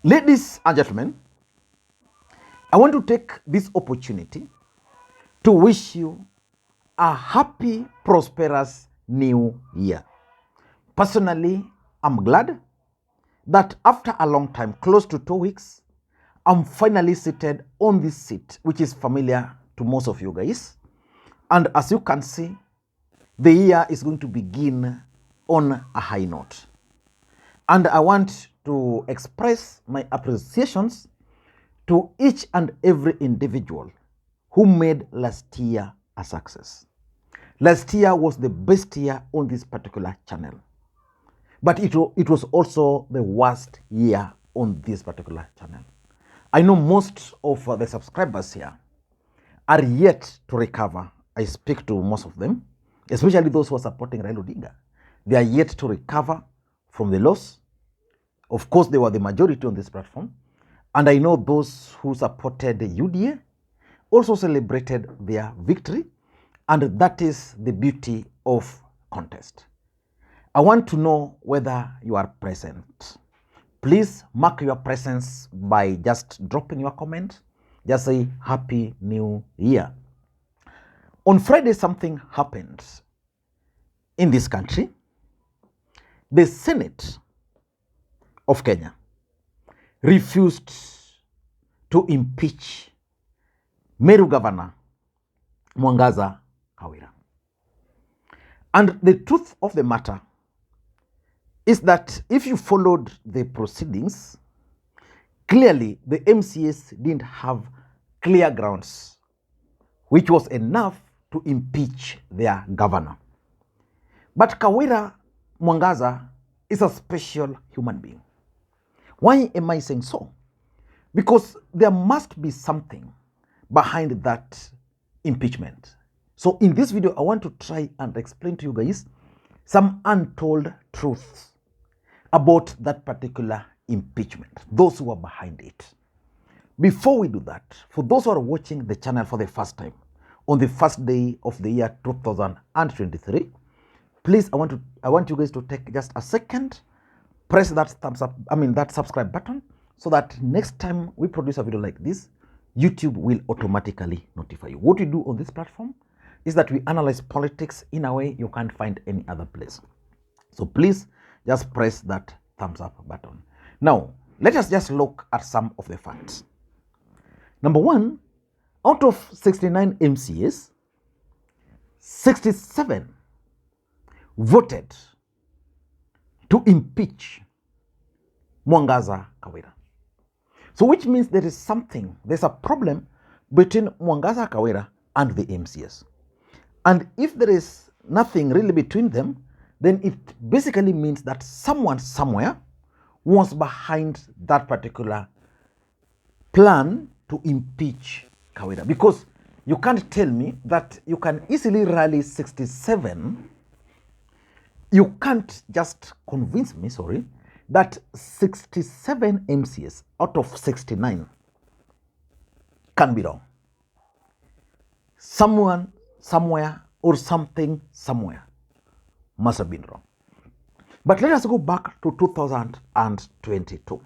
Ladies and gentlemen, I want to take this opportunity to wish you a happy, prosperous new year. Personally, I'm glad that after a long time, close to 2 weeks, I'm finally seated on this seat, which is familiar to most of you guys. And as you can see, the year is going to begin on a high note. And I want to express my appreciations to each and every individual who made last year a success. Last year was the best year on this particular channel. But it was also the worst year on this particular channel. I know most of the subscribers here are yet to recover. I speak to most of them, especially those who are supporting Raila Odinga. They are yet to recover from the loss. Of course, they were the majority on this platform. And I know those who supported the UDA also celebrated their victory. And that is the beauty of contest. I want to know whether you are present. Please mark your presence by just dropping your comment. Just say Happy New Year. On Friday, something happened in this country. The Senate of Kenya refused to impeach Meru Governor Mwangaza Kawira. And the truth of the matter is that if you followed the proceedings, clearly the MCAs didn't have clear grounds, which was enough to impeach their governor. But Kawira Mwangaza is a special human being. Why am I saying so? Because there must be something behind that impeachment. So in this video, I want to try and explain to you guys some untold truths about that particular impeachment, those who are behind it. Before we do that, for those who are watching the channel for the first time, on the first day of the year 2023, please, I want you guys to take just a second, press that thumbs up, that subscribe button, so that next time we produce a video like this, YouTube will automatically notify you. What we do on this platform is that we analyze politics in a way you can't find any other place. So please just press that thumbs up button. Now, let us just look at some of the facts. Number one, out of 69 MCAs, 67 voted to impeach Mwangaza Kawira. So which means there is something, there's a problem between Mwangaza Kawira and the MCAs. And if there is nothing really between them, then it basically means that someone somewhere was behind that particular plan to impeach Kawira. Because you can't tell me that you can easily rally 67. You can't just convince me, that 67 MCAs out of 69 can be wrong. Someone, somewhere, or something, somewhere must have been wrong. But let us go back to 2022.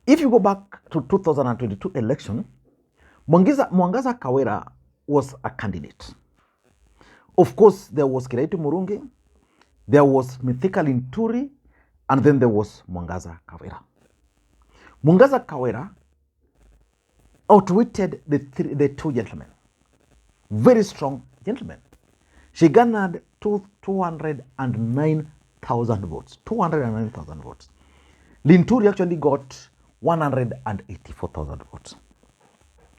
If you go back to 2022 election, Mwangaza Kawira was a candidate. Of course, there was Kiraitu Murungi, there was Mithika Linturi, and then there was Mwangaza Kawira. Mwangaza Kawira outwitted the two gentlemen. Very strong gentlemen. She garnered 209,000 votes. 209,000 votes. Linturi actually got 184,000 votes.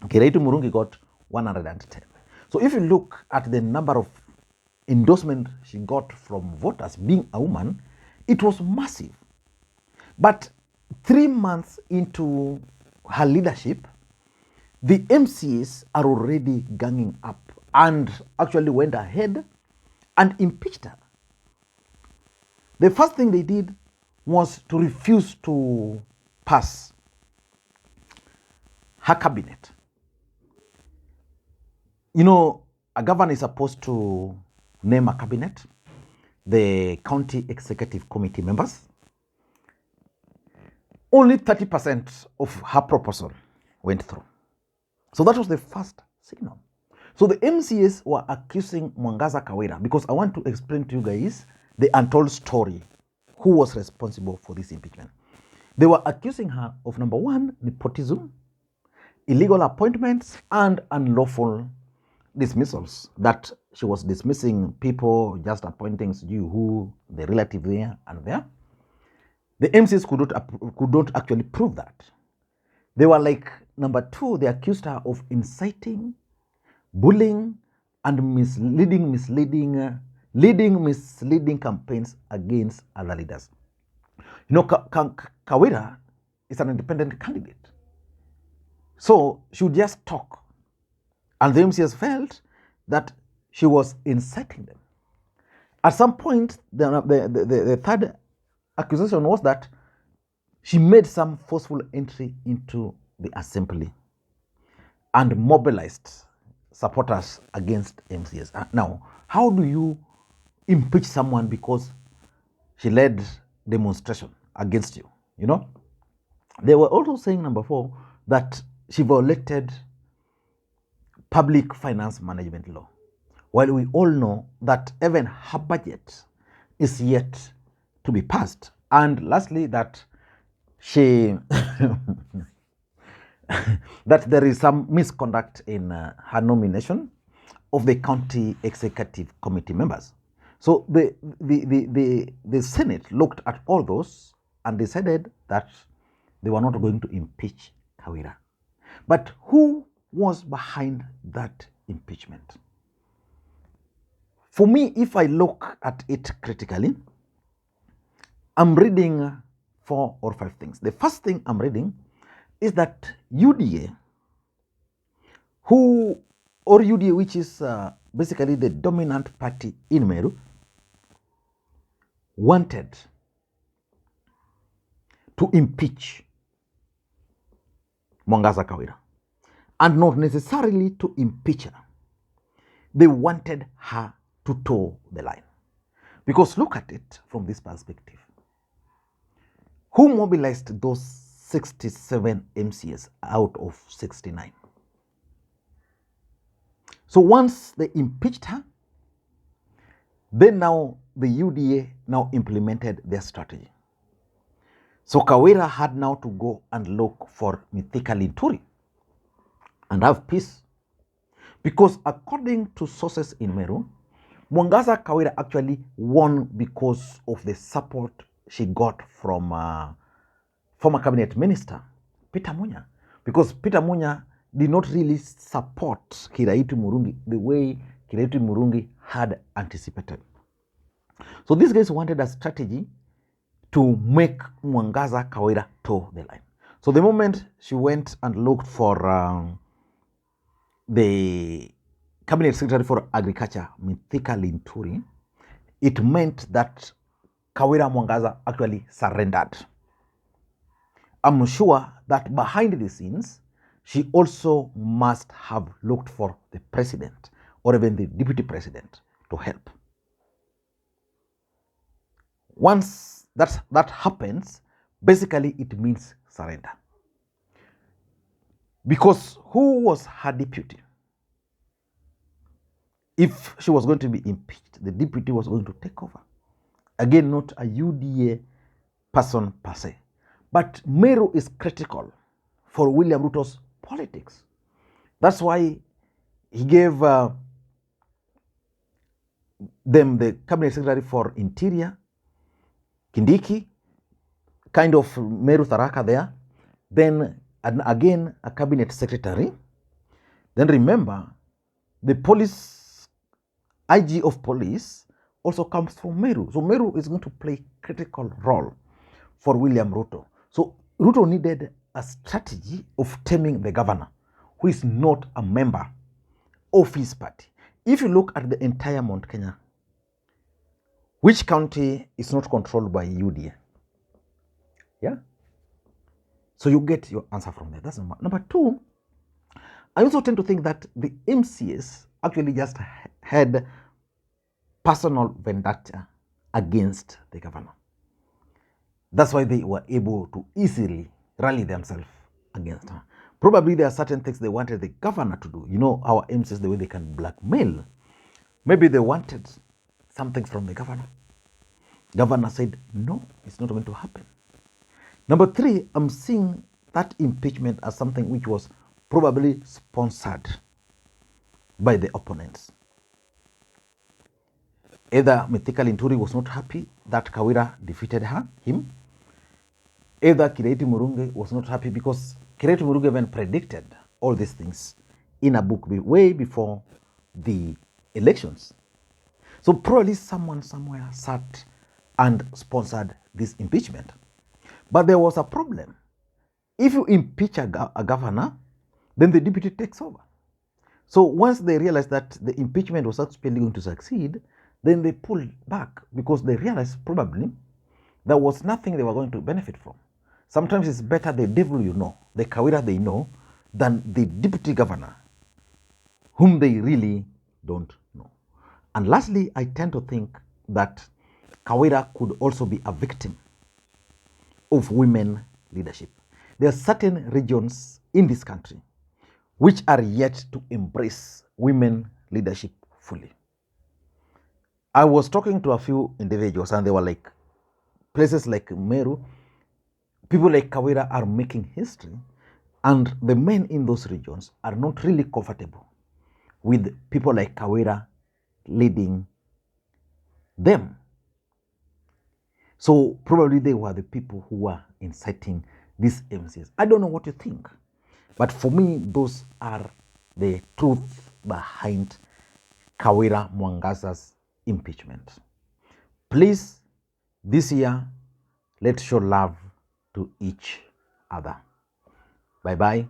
Kiraitu Murungi got 110. So if you look at the number of endorsement she got from voters, being a woman, it was massive. But 3 months into her leadership, the MCAs are already ganging up and actually went ahead and impeached her. The first thing they did was to refuse to pass her cabinet. You know, a governor is supposed to name a cabinet, the county executive committee members. only 30% of her proposal went through. So that was the first signal. So the MCAs were accusing Mwangaza Kawira, because I want to explain to you guys the untold story, who was responsible for this impeachment. They were accusing her of, number one, nepotism, illegal appointments, and unlawful dismissals, that she was dismissing people, just appointing you who, the relative there and there. The MCs could not actually prove that. They were like, number two, they accused her of inciting, bullying, and misleading campaigns against other leaders. You know, Kawira is an independent candidate, so she would just talk, and the MCs felt that she was inciting them. At some point, the third accusation was that she made some forceful entry into the assembly and mobilized supporters against MCS. Now, how do you impeach someone because she led demonstration against you? You know, they were also saying, number four, that she violated public finance management law, while we all know that even her budget is yet to be passed. And lastly, that she that there is some misconduct in her nomination of the county executive committee members. So the Senate looked at all those and decided that they were not going to impeach Kawira. But who was behind that impeachment? For me, if I look at it critically, I'm reading 4 or 5 things. The first thing I'm reading is that UDA, which is basically the dominant party in Meru, wanted to impeach Mwangaza Kawira, and not necessarily to impeach her. They wanted her to toe the line. Because look at it from this perspective. Who mobilized those 67 MCs out of 69? So once they impeached her, then now the UDA now implemented their strategy. So Kawira had now to go and look for Mithika Linturi and have peace. Because according to sources in Meru, Mwangaza Kawira actually won because of the support she got from former cabinet minister Peter Munya, because Peter Munya did not really support Kiraitu Murungi the way Kiraitu Murungi had anticipated. So these guys wanted a strategy to make Mwangaza Kawira toe the line. So the moment she went and looked for the Cabinet Secretary for Agriculture, Mithika Linturi, it meant that Kawira Mwangaza actually surrendered. I'm sure that behind the scenes, she also must have looked for the president or even the deputy president to help. Once that happens, basically it means surrender. Because who was her deputy? If she was going to be impeached, the deputy was going to take over. Again, not a UDA person per se. But Meru is critical for William Ruto's politics. That's why he gave them the cabinet secretary for interior, Kindiki, kind of Meru Tharaka there. Then again, a cabinet secretary. Then remember, the police, IG of police also comes from Meru. So Meru is going to play critical role for William Ruto. So Ruto needed a strategy of taming the governor, who is not a member of his party. If you look at the entire Mount Kenya, which county is not controlled by UDA? Yeah? So you get your answer from there. That's number 2. I also tend to think that the MCS actually just had personal vendetta against the governor. That's why they were able to easily rally themselves against her. Probably there are certain things they wanted the governor to do. You know, our aims is the way they can blackmail. Maybe they wanted something from the governor. Governor said, no, it's not going to happen. Number three, I'm seeing that impeachment as something which was probably sponsored by the opponents. Either Mithika Linturi was not happy that Kawira defeated him. Either Kireti Murungi was not happy because Kireti Murungi even predicted all these things in a book way before the elections. So probably someone somewhere sat and sponsored this impeachment. But there was a problem. If you impeach a governor, then the deputy takes over. So once they realized that the impeachment was actually going to succeed, then they pulled back because they realized probably there was nothing they were going to benefit from. Sometimes it's better the devil you know, the Kawira they know, than the deputy governor, whom they really don't know. And lastly, I tend to think that Kawira could also be a victim of women leadership. There are certain regions in this country which are yet to embrace women leadership fully. I was talking to a few individuals and they were like, places like Meru, people like Kawira are making history, and the men in those regions are not really comfortable with people like Kawira leading them. So probably they were the people who were inciting these MCs. I don't know what you think, but for me, those are the truth behind Kawira Mwangaza's impeachment. Please, this year, let's show love to each other. Bye-bye.